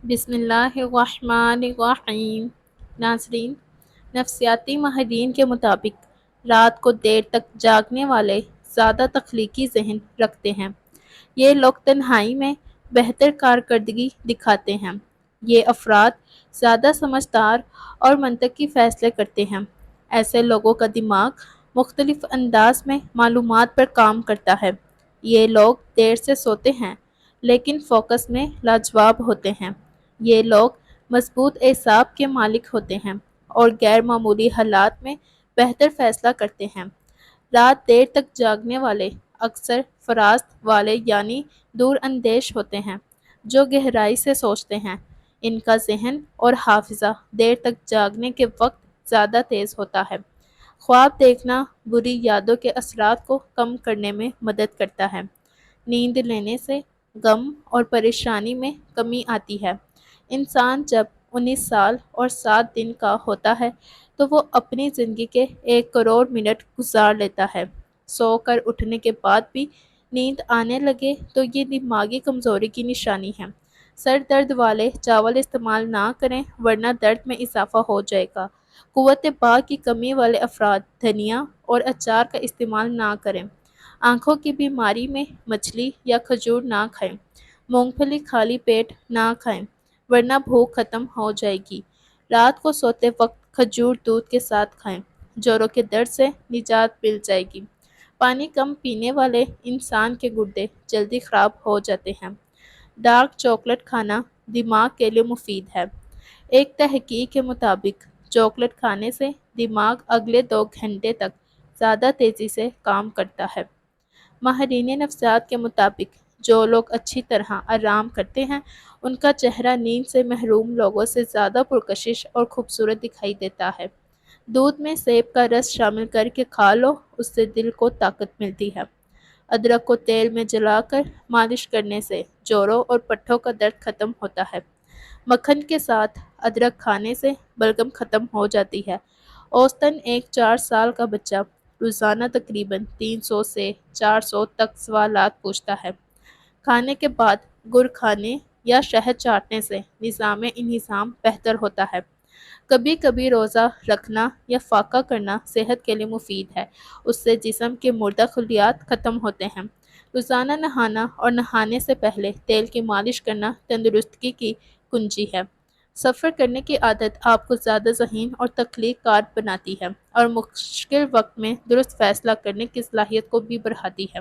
بسم اللہ الرحمن الرحیم۔ ناظرین، نفسیاتی ماہرین کے مطابق رات کو دیر تک جاگنے والے زیادہ تخلیقی ذہن رکھتے ہیں۔ یہ لوگ تنہائی میں بہتر کارکردگی دکھاتے ہیں۔ یہ افراد زیادہ سمجھدار اور منطقی فیصلے کرتے ہیں۔ ایسے لوگوں کا دماغ مختلف انداز میں معلومات پر کام کرتا ہے۔ یہ لوگ دیر سے سوتے ہیں لیکن فوکس میں لاجواب ہوتے ہیں۔ یہ لوگ مضبوط اعصاب کے مالک ہوتے ہیں اور غیر معمولی حالات میں بہتر فیصلہ کرتے ہیں۔ رات دیر تک جاگنے والے اکثر فراست والے یعنی دور اندیش ہوتے ہیں، جو گہرائی سے سوچتے ہیں۔ ان کا ذہن اور حافظہ دیر تک جاگنے کے وقت زیادہ تیز ہوتا ہے۔ خواب دیکھنا بری یادوں کے اثرات کو کم کرنے میں مدد کرتا ہے۔ نیند لینے سے غم اور پریشانی میں کمی آتی ہے۔ انسان جب 19 سال اور 7 دن کا ہوتا ہے تو وہ اپنی زندگی کے 1 کروڑ منٹ گزار لیتا ہے۔ سو کر اٹھنے کے بعد بھی نیند آنے لگے تو یہ دماغی کمزوری کی نشانی ہے۔ سر درد والے چاول استعمال نہ کریں ورنہ درد میں اضافہ ہو جائے گا۔ قوت باہ کی کمی والے افراد دھنیا اور اچار کا استعمال نہ کریں۔ آنکھوں کی بیماری میں مچھلی یا کھجور نہ کھائیں۔ مونگ پھلی خالی پیٹ نہ کھائیں ورنہ بھوک ختم ہو جائے گی۔ رات کو سوتے وقت کھجور دودھ کے ساتھ کھائیں۔ جوڑوں کے درد سے نجات مل جائے گی۔ پانی کم پینے والے انسان کے گردے جلدی خراب ہو جاتے ہیں۔ ڈارک چاکلیٹ کھانا دماغ کے لیے مفید ہے۔ ایک تحقیق کے مطابق چاکلیٹ کھانے سے دماغ اگلے 2 گھنٹے تک زیادہ تیزی سے کام کرتا ہے۔ ماہرین نفسیات کے مطابق جو لوگ اچھی طرح آرام کرتے ہیں ان کا چہرہ نیند سے محروم لوگوں سے زیادہ پرکشش اور خوبصورت دکھائی دیتا ہے۔ دودھ میں سیب کا رس شامل کر کے کھا لو، اس سے دل کو طاقت ملتی ہے۔ ادرک کو تیل میں جلا کر مالش کرنے سے جوڑوں اور پٹھوں کا درد ختم ہوتا ہے۔ مکھن کے ساتھ ادرک کھانے سے بلغم ختم ہو جاتی ہے۔ اوسطاً ایک 4 سال کا بچہ روزانہ تقریباً 300 سے 400 تک سوالات پوچھتا ہے۔ کھانے کے بعد گڑ کھانے یا شہد چاٹنے سے نظام انہضام بہتر ہوتا ہے۔ کبھی کبھی روزہ رکھنا یا فاقہ کرنا صحت کے لیے مفید ہے۔ اس سے جسم کے مردہ خلیات ختم ہوتے ہیں۔ روزانہ نہانا اور نہانے سے پہلے تیل کی مالش کرنا تندرستی کی کنجی ہے۔ سفر کرنے کی عادت آپ کو زیادہ ذہین اور تخلیق کار بناتی ہے اور مشکل وقت میں درست فیصلہ کرنے کی صلاحیت کو بھی بڑھاتی ہے۔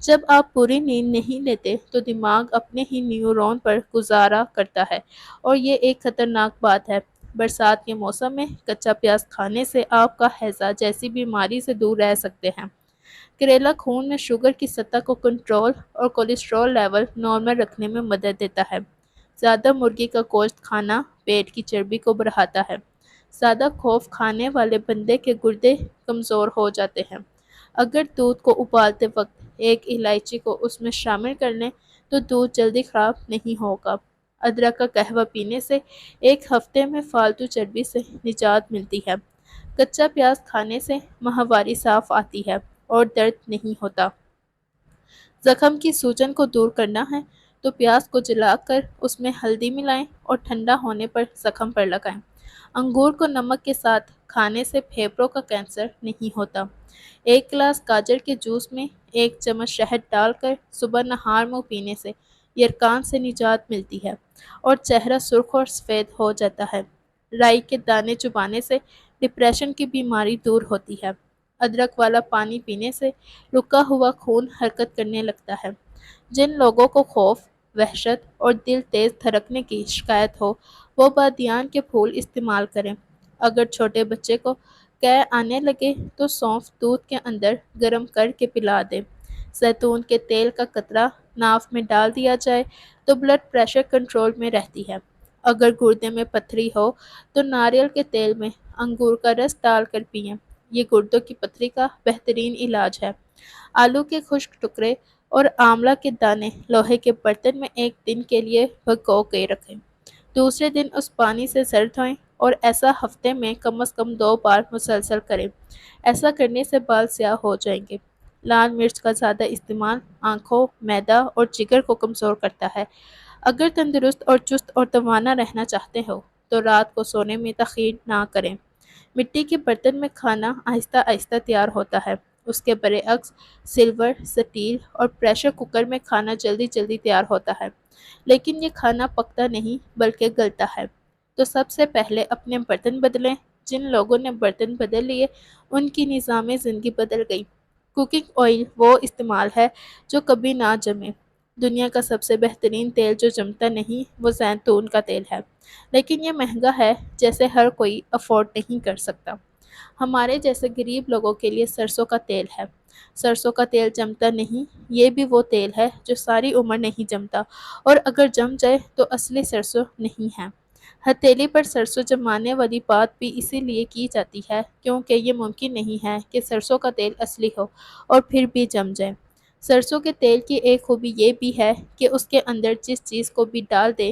جب آپ پوری نیند نہیں لیتے تو دماغ اپنے ہی نیورون پر گزارا کرتا ہے اور یہ ایک خطرناک بات ہے۔ برسات کے موسم میں کچا پیاز کھانے سے آپ کا ہیضہ جیسی بیماری سے دور رہ سکتے ہیں۔ کریلا خون میں شوگر کی سطح کو کنٹرول اور کولیسٹرول لیول نارمل رکھنے میں مدد دیتا ہے۔ زیادہ مرغی کا گوشت کھانا پیٹ کی چربی کو بڑھاتا ہے۔ زیادہ خوف کھانے والے بندے کے گردے کمزور ہو جاتے ہیں۔ اگر دودھ کو ابالتے وقت ایک الائچی کو اس میں شامل کر لیں تو دودھ جلدی خراب نہیں ہوگا۔ ادرک کا قہوہ پینے سے 1 ہفتے میں فالتو چربی سے نجات ملتی ہے۔ کچا پیاز کھانے سے ماہواری صاف آتی ہے اور درد نہیں ہوتا۔ زخم کی سوجن کو دور کرنا ہے تو پیاز کو جلا کر اس میں ہلدی ملائیں اور ٹھنڈا ہونے پر زخم پر لگائیں۔ انگور کو نمک کے ساتھ کھانے سے پھیپھڑوں کا کینسر نہیں ہوتا۔ 1 گلاس گاجر کے جوس میں 1 چمچ شہد ڈال کر صبح نہار منہ پینے سے یرقان سے نجات ملتی ہے اور چہرہ سرخ اور سفید ہو جاتا ہے۔ رائی کے دانے چبانے سے ڈپریشن کی بیماری دور ہوتی ہے۔ ادرک والا پانی پینے سے رکا ہوا خون حرکت کرنے لگتا ہے۔ جن لوگوں کو خوف، وحشت اور دل تیز دھڑکنے کی شکایت ہو وہ بادیان کے پھول استعمال کریں۔ اگر چھوٹے بچے کو قے آنے لگے تو سونف دودھ کے اندر گرم کر کے پلا دیں۔ زیتون کے تیل کا قطرہ ناف میں ڈال دیا جائے تو بلڈ پریشر کنٹرول میں رہتی ہے۔ اگر گردے میں پتھری ہو تو ناریل کے تیل میں انگور کا رس ڈال کر پئیں۔ یہ گردوں کی پتھری کا بہترین علاج ہے۔ آلو کے خشک ٹکڑے اور آملہ کے دانے لوہے کے برتن میں 1 دن کے لیے بھگو کے رکھیں۔ دوسرے دن اس پانی سے سر دھوئیں اور ایسا ہفتے میں کم از کم 2 بار مسلسل کریں۔ ایسا کرنے سے بال سیاہ ہو جائیں گے۔ لال مرچ کا زیادہ استعمال آنکھوں، معدہ اور جگر کو کمزور کرتا ہے۔ اگر تندرست اور چست اور توانا رہنا چاہتے ہو تو رات کو سونے میں تاخیر نہ کریں۔ مٹی کے برتن میں کھانا آہستہ آہستہ تیار ہوتا ہے۔ اس کے برعکس سلور، سٹیل اور پریشر کوکر میں کھانا جلدی جلدی تیار ہوتا ہے، لیکن یہ کھانا پکتا نہیں بلکہ گلتا ہے۔ تو سب سے پہلے اپنے برتن بدلیں۔ جن لوگوں نے برتن بدل لیے ان کی نظام زندگی بدل گئی۔ کوکنگ آئل وہ استعمال ہے جو کبھی نہ جمے۔ دنیا کا سب سے بہترین تیل جو جمتا نہیں وہ زیتون کا تیل ہے، لیکن یہ مہنگا ہے جیسے ہر کوئی افورڈ نہیں کر سکتا۔ ہمارے جیسے غریب لوگوں کے لیے سرسوں کا تیل ہے۔ سرسوں کا تیل جمتا نہیں، یہ بھی وہ تیل ہے جو ساری عمر نہیں جمتا، اور اگر جم جائے تو اصلی سرسوں نہیں ہے۔ ہتھیلی پر سرسوں جمانے والی بات بھی اسی لیے کی جاتی ہے کیونکہ یہ ممکن نہیں ہے کہ سرسوں کا تیل اصلی ہو اور پھر بھی جم جائے۔ سرسوں کے تیل کی ایک خوبی یہ بھی ہے کہ اس کے اندر جس چیز کو بھی ڈال دے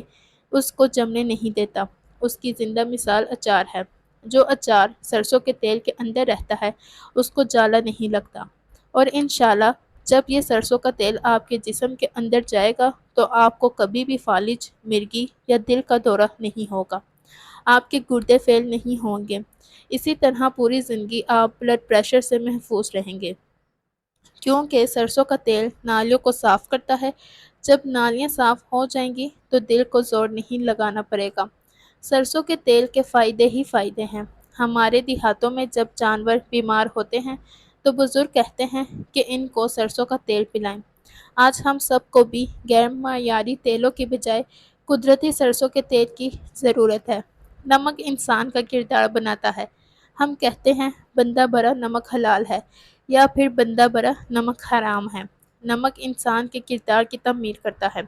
اس کو جمنے نہیں دیتا۔ اس کی زندہ مثال اچار ہے۔ جو اچار سرسوں کے تیل کے اندر رہتا ہے اس کو جالا نہیں لگتا، اور انشاءاللہ جب یہ سرسوں کا تیل آپ کے جسم کے اندر جائے گا تو آپ کو کبھی بھی فالج، مرگی یا دل کا دورہ نہیں ہوگا۔ آپ کے گردے فیل نہیں ہوں گے۔ اسی طرح پوری زندگی آپ بلڈ پریشر سے محفوظ رہیں گے، کیونکہ سرسوں کا تیل نالیوں کو صاف کرتا ہے۔ جب نالیاں صاف ہو جائیں گی تو دل کو زور نہیں لگانا پڑے گا۔ سرسوں کے تیل کے فائدے ہی فائدے ہیں۔ ہمارے دیہاتوں میں جب جانور بیمار ہوتے ہیں تو بزرگ کہتے ہیں کہ ان کو سرسوں کا تیل پلائیں۔ آج ہم سب کو بھی غیر معیاری تیلوں کی بجائے قدرتی سرسوں کے تیل کی ضرورت ہے۔ نمک انسان کا کردار بناتا ہے۔ ہم کہتے ہیں بندہ برا نمک حلال ہے، یا پھر بندہ برا نمک حرام ہے۔ نمک انسان کے کردار کی تعمیر کرتا ہے۔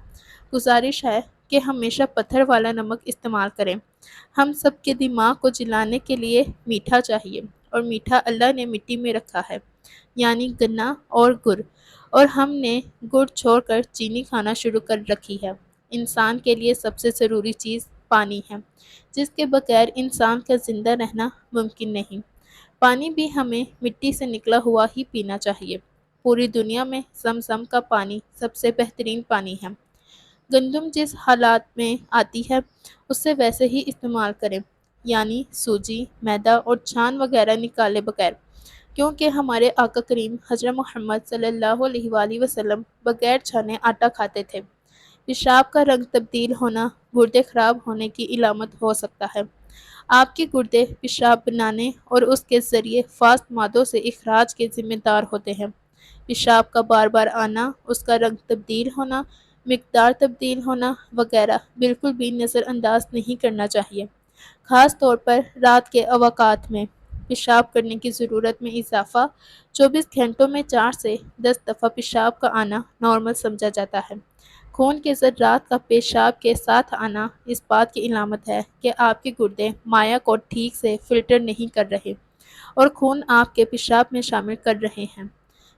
گزارش ہے کہ ہمیشہ پتھر والا نمک استعمال کریں۔ ہم سب کے دماغ کو جلانے کے لیے میٹھا چاہیے، اور میٹھا اللہ نے مٹی میں رکھا ہے، یعنی گنا اور گڑ، اور ہم نے گڑ چھوڑ کر چینی کھانا شروع کر رکھی ہے۔ انسان کے لیے سب سے ضروری چیز پانی ہے، جس کے بغیر انسان کا زندہ رہنا ممکن نہیں۔ پانی بھی ہمیں مٹی سے نکلا ہوا ہی پینا چاہیے۔ پوری دنیا میں زمزم کا پانی سب سے بہترین پانی ہے۔ گندم جس حالات میں آتی ہے اسے ویسے ہی استعمال کریں، یعنی سوجی، میدا اور چھان وغیرہ نکالے بغیر، کیونکہ ہمارے آقا کریم حضرت محمد صلی اللہ علیہ وآلہ وسلم بغیر چھانے آٹا کھاتے تھے۔ پیشاب کا رنگ تبدیل ہونا گردے خراب ہونے کی علامت ہو سکتا ہے۔ آپ کے گردے پیشاب بنانے اور اس کے ذریعے فاسد مادوں سے اخراج کے ذمہ دار ہوتے ہیں۔ پیشاب کا بار بار آنا، اس کا رنگ تبدیل ہونا، مقدار تبدیل ہونا وغیرہ بالکل بھی نظر انداز نہیں کرنا چاہیے۔ خاص طور پر رات کے اوقات میں پیشاب کرنے کی ضرورت میں اضافہ۔ 24 گھنٹوں میں 4 سے 10 دفعہ پیشاب کا آنا نارمل سمجھا جاتا ہے۔ خون کے ذرات کا پیشاب کے ساتھ آنا اس بات کی علامت ہے کہ آپ کے گردے مائع کو ٹھیک سے فلٹر نہیں کر رہے اور خون آپ کے پیشاب میں شامل کر رہے ہیں۔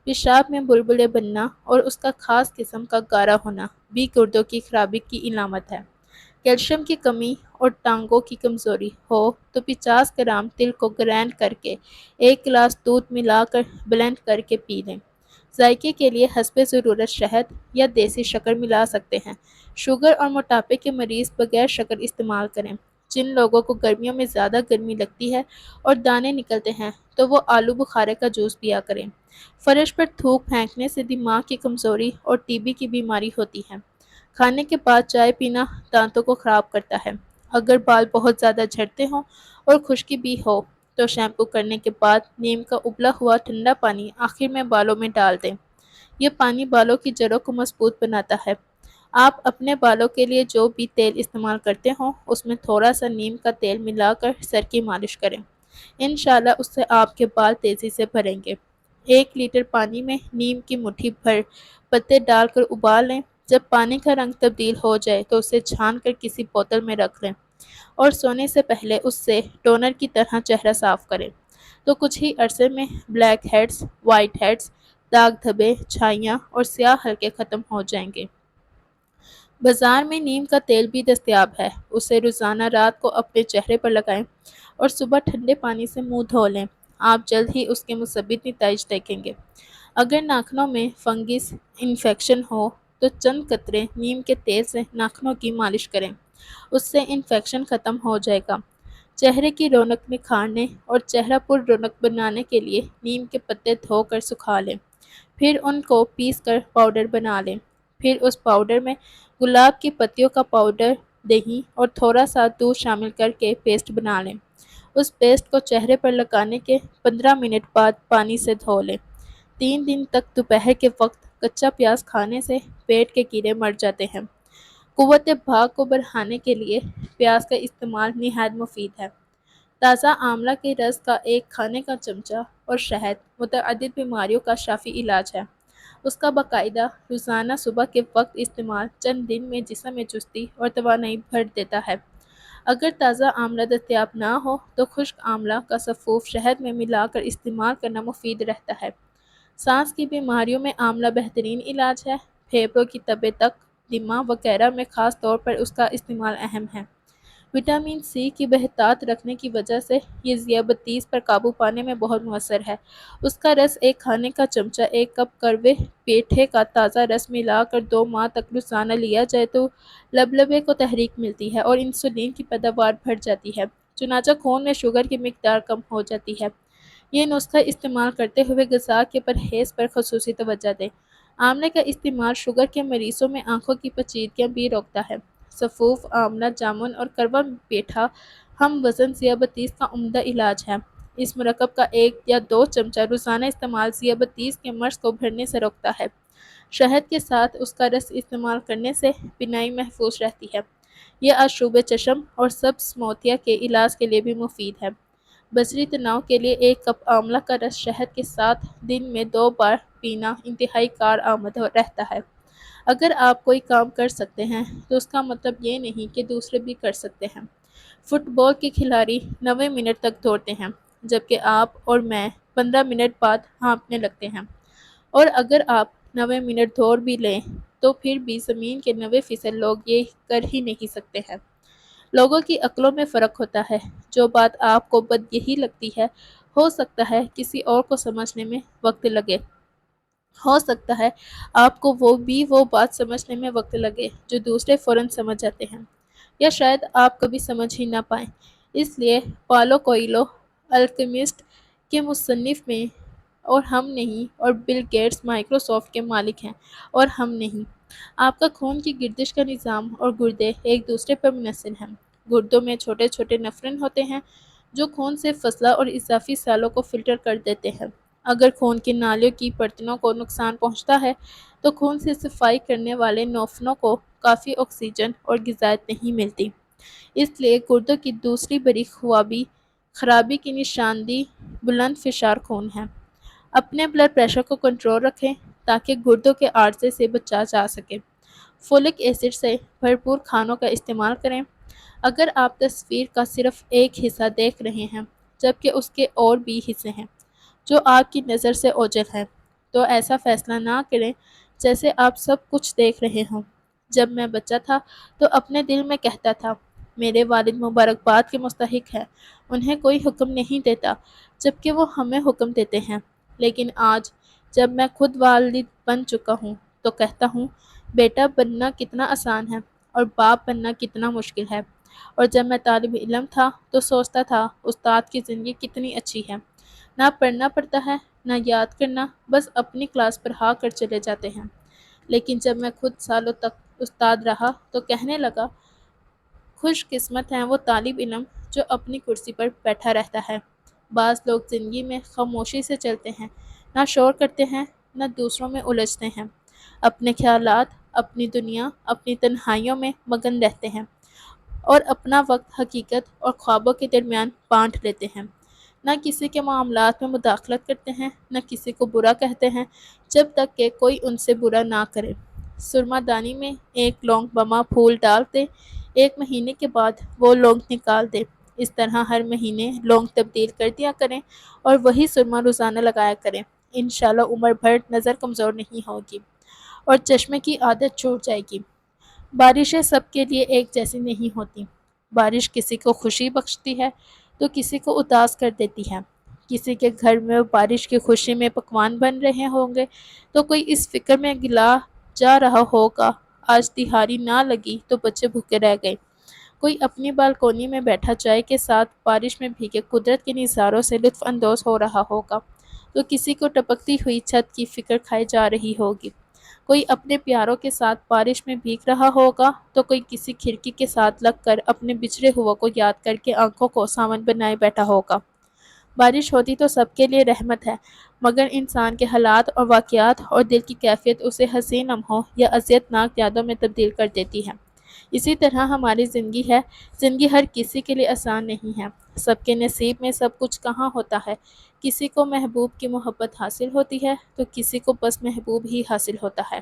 پیشاب میں بلبلے بننا اور اس کا خاص قسم کا گارا ہونا بھی گردوں کی خرابی کی علامت ہے۔ کیلشیم کی کمی اور ٹانگوں کی کمزوری ہو تو 50 گرام تل کو گرائنڈ کر کے 1 گلاس دودھ ملا کر بلینڈ کر کے پی لیں۔ ذائقے کے لیے حسب ضرورت شہد یا دیسی شکر ملا سکتے ہیں۔ شوگر اور موٹاپے کے مریض بغیر شکر استعمال کریں۔ جن لوگوں کو گرمیوں میں زیادہ گرمی لگتی ہے اور دانے نکلتے ہیں تو وہ آلو بخارے کا جوس پیا کریں۔ فرش پر تھوک پھینکنے سے دماغ کی کمزوری اور ٹی بی کی بیماری ہوتی ہے۔ کھانے کے بعد چائے پینا دانتوں کو خراب کرتا ہے۔ اگر بال بہت زیادہ جھڑتے ہوں اور خشکی بھی ہو تو شیمپو کرنے کے بعد نیم کا ابلا ہوا ٹھنڈا پانی آخر میں بالوں میں ڈال دیں۔ یہ پانی بالوں کی جڑوں کو مضبوط بناتا ہے۔ آپ اپنے بالوں کے لیے جو بھی تیل استعمال کرتے ہوں اس میں تھوڑا سا نیم کا تیل ملا کر سر کی مالش کریں۔ انشاءاللہ اس سے آپ کے بال تیزی سے بھریں گے۔ 1 لیٹر پانی میں نیم کی مٹھی بھر پتے ڈال کر ابال لیں۔ جب پانی کا رنگ تبدیل ہو جائے تو اسے چھان کر کسی بوتل میں رکھ لیں اور سونے سے پہلے اس سے ٹونر کی طرح چہرہ صاف کریں، تو کچھ ہی عرصے میں بلیک ہیڈز، وائٹ ہیڈز، داغ دھبے، چھائیاں اور سیاہ حلقے ختم ہو جائیں گے۔ بازار میں نیم کا تیل بھی دستیاب ہے۔ اسے روزانہ رات کو اپنے چہرے پر لگائیں اور صبح ٹھنڈے پانی سے منہ دھو لیں۔ آپ جلد ہی اس کے مثبت نتائج دیکھیں گے۔ اگر ناخنوں میں فنگس انفیکشن ہو تو چند قطرے نیم کے تیل سے ناخنوں کی مالش کریں، اس سے انفیکشن ختم ہو جائے گا۔ چہرے کی رونق نکھارنے اور چہرہ پر رونق بنانے کے لیے نیم کے پتے دھو کر سکھا لیں، پھر ان کو پیس کر پاؤڈر بنا لیں۔ پھر اس پاؤڈر میں گلاب کی پتیوں کا پاؤڈر، دہی اور تھوڑا سا دودھ شامل کر کے پیسٹ بنا لیں۔ اس پیسٹ کو چہرے پر لگانے کے 15 منٹ بعد پانی سے دھو لیں۔ 3 دن تک دوپہر کے وقت کچا پیاز کھانے سے پیٹ کے کیڑے مر جاتے ہیں۔ قوت بھاگ کو بڑھانے کے لیے پیاز کا استعمال نہایت مفید ہے۔ تازہ آملہ کے رس کا ایک کھانے کا چمچہ اور شہد متعدد بیماریوں کا شافی علاج ہے۔ اس کا باقاعدہ روزانہ صبح کے وقت استعمال چند دن میں جسم میں چستی اور توانائی بھر دیتا ہے۔ اگر تازہ آملہ دستیاب نہ ہو تو خشک آملہ کا سفوف شہد میں ملا کر استعمال کرنا مفید رہتا ہے۔ سانس کی بیماریوں میں آملہ بہترین علاج ہے۔ پھیپھڑوں کی طبیعت، دمہ وغیرہ میں خاص طور پر اس کا استعمال اہم ہے۔ وٹامن سی کی بہتات رکھنے کی وجہ سے یہ ذیابیطس پر قابو پانے میں بہت مؤثر ہے۔ اس کا رس ایک کھانے کا چمچہ ایک کپ کڑوے پیٹھے کا تازہ رس ملا کر 2 ماہ تک روزانہ لیا جائے تو لبلبے کو تحریک ملتی ہے اور انسولین کی پیداوار بڑھ جاتی ہے، چنانچہ خون میں شوگر کی مقدار کم ہو جاتی ہے۔ یہ نسخہ استعمال کرتے ہوئے غذا کے پرہیز پر خصوصی توجہ دیں۔ آملے کا استعمال شوگر کے مریضوں میں آنکھوں کی پیچیدگیاں بھی روکتا ہے۔ سفوف، آملہ جامن اور کڑوا پیٹھا ہم وزن ذیابیطس کا عمدہ علاج ہے۔ اس مرکب کا 1 یا 2 چمچہ روزانہ استعمال ذیابیطس کے مرض کو بڑھنے سے روکتا ہے۔ شہد کے ساتھ اس کا رس استعمال کرنے سے بینائی محفوظ رہتی ہے۔ یہ آشوب چشم اور سبز موتیا کے علاج کے لیے بھی مفید ہے۔ بصری تناؤ کے لیے 1 کپ آملہ کا رس شہد کے ساتھ دن میں 2 بار پینا انتہائی کارآمد رہتا ہے۔ اگر آپ کوئی کام کر سکتے ہیں تو اس کا مطلب یہ نہیں کہ دوسرے بھی کر سکتے ہیں۔ فٹ بال کے کھلاڑی 90 منٹ تک دوڑتے ہیں، جبکہ آپ اور میں 15 منٹ بعد ہانپنے لگتے ہیں۔ اور اگر آپ 90 منٹ دوڑ بھی لیں تو پھر بھی زمین کے 90% لوگ یہ کر ہی نہیں سکتے ہیں۔ لوگوں کی عقلوں میں فرق ہوتا ہے۔ جو بات آپ کو بدیہی لگتی ہے، ہو سکتا ہے کسی اور کو سمجھنے میں وقت لگے۔ ہو سکتا ہے آپ کو وہ بات سمجھنے میں وقت لگے جو دوسرے فوراً سمجھ جاتے ہیں، یا شاید آپ کبھی سمجھ ہی نہ پائیں۔ اس لیے پالو کوئلو الکیمسٹ کے مصنف میں اور ہم نہیں، اور بل گیٹس مائیکروسافٹ کے مالک ہیں اور ہم نہیں۔ آپ کا خون کی گردش کا نظام اور گردے ایک دوسرے پر منحصر ہیں۔ گردوں میں چھوٹے چھوٹے نفرن ہوتے ہیں جو خون سے فضلہ اور اضافی سالوں کو فلٹر کر دیتے ہیں۔ اگر خون کی نالیوں کی پرتوں کو نقصان پہنچتا ہے تو خون سے صفائی کرنے والے نوفنوں کو کافی آکسیجن اور غذائیت نہیں ملتی۔ اس لیے گردوں کی دوسری بڑی خرابی کی نشاندہی بلند فشار خون ہے۔ اپنے بلڈ پریشر کو کنٹرول رکھیں تاکہ گردوں کے عارضے سے بچا جا سکے۔ فولک ایسڈ سے بھرپور کھانوں کا استعمال کریں۔ اگر آپ تصویر کا صرف ایک حصہ دیکھ رہے ہیں جبکہ اس کے اور بھی حصے ہیں جو آپ کی نظر سے اوجھل ہیں، تو ایسا فیصلہ نہ کریں جیسے آپ سب کچھ دیکھ رہے ہوں۔ جب میں بچہ تھا تو اپنے دل میں کہتا تھا، میرے والد مبارکباد کے مستحق ہیں، انہیں کوئی حکم نہیں دیتا جبکہ وہ ہمیں حکم دیتے ہیں۔ لیکن آج جب میں خود والد بن چکا ہوں تو کہتا ہوں، بیٹا بننا کتنا آسان ہے اور باپ بننا کتنا مشکل ہے۔ اور جب میں طالب علم تھا تو سوچتا تھا، استاد کی زندگی کتنی اچھی ہے، نہ پڑھنا پڑتا ہے نہ یاد کرنا، بس اپنی کلاس پڑھا کر چلے جاتے ہیں۔ لیکن جب میں خود سالوں تک استاد رہا تو کہنے لگا، خوش قسمت ہے وہ طالب علم جو اپنی کرسی پر بیٹھا رہتا ہے۔ بعض لوگ زندگی میں خاموشی سے چلتے ہیں، نہ شور کرتے ہیں نہ دوسروں میں الجھتے ہیں، اپنے خیالات، اپنی دنیا، اپنی تنہائیوں میں مگن رہتے ہیں اور اپنا وقت حقیقت اور خوابوں کے درمیان بانٹ لیتے ہیں۔ نہ کسی کے معاملات میں مداخلت کرتے ہیں، نہ کسی کو برا کہتے ہیں جب تک کہ کوئی ان سے برا نہ کرے۔ سرما دانی میں 1 لونگ بما پھول ڈال دیں، 1 مہینے کے بعد وہ لونگ نکال دیں۔ اس طرح ہر مہینے لونگ تبدیل کر دیا کریں اور وہی سرما روزانہ لگایا کریں۔ انشاءاللہ عمر بھر نظر کمزور نہیں ہوگی اور چشمے کی عادت چھوٹ جائے گی۔ بارشیں سب کے لیے ایک جیسی نہیں ہوتی۔ بارش کسی کو خوشی بخشتی ہے تو کسی کو اداس کر دیتی ہے۔ کسی کے گھر میں بارش کی خوشی میں پکوان بن رہے ہوں گے تو کوئی اس فکر میں گلا جا رہا ہوگا، آج تہاری نہ لگی تو بچے بھوکے رہ گئے۔ کوئی اپنی بالکونی میں بیٹھا چائے کے ساتھ بارش میں بھیگے قدرت کے نظاروں سے لطف اندوز ہو رہا ہوگا، تو کسی کو ٹپکتی ہوئی چھت کی فکر کھائی جا رہی ہوگی۔ کوئی اپنے پیاروں کے ساتھ بارش میں بھیگ رہا ہوگا، تو کوئی کسی کھڑکی کے ساتھ لگ کر اپنے بچھڑے ہوا کو یاد کر کے آنکھوں کو ساون بنائے بیٹھا ہوگا۔ بارش ہوتی تو سب کے لیے رحمت ہے، مگر انسان کے حالات اور واقعات اور دل کی کیفیت اسے حسین لمحوں یا اذیت ناک یادوں میں تبدیل کر دیتی ہے۔ اسی طرح ہماری زندگی ہے۔ زندگی ہر کسی کے لیے آسان نہیں ہے۔ سب کے نصیب میں سب کچھ کہاں ہوتا ہے۔ کسی کو محبوب کی محبت حاصل ہوتی ہے تو کسی کو بس محبوب ہی حاصل ہوتا ہے۔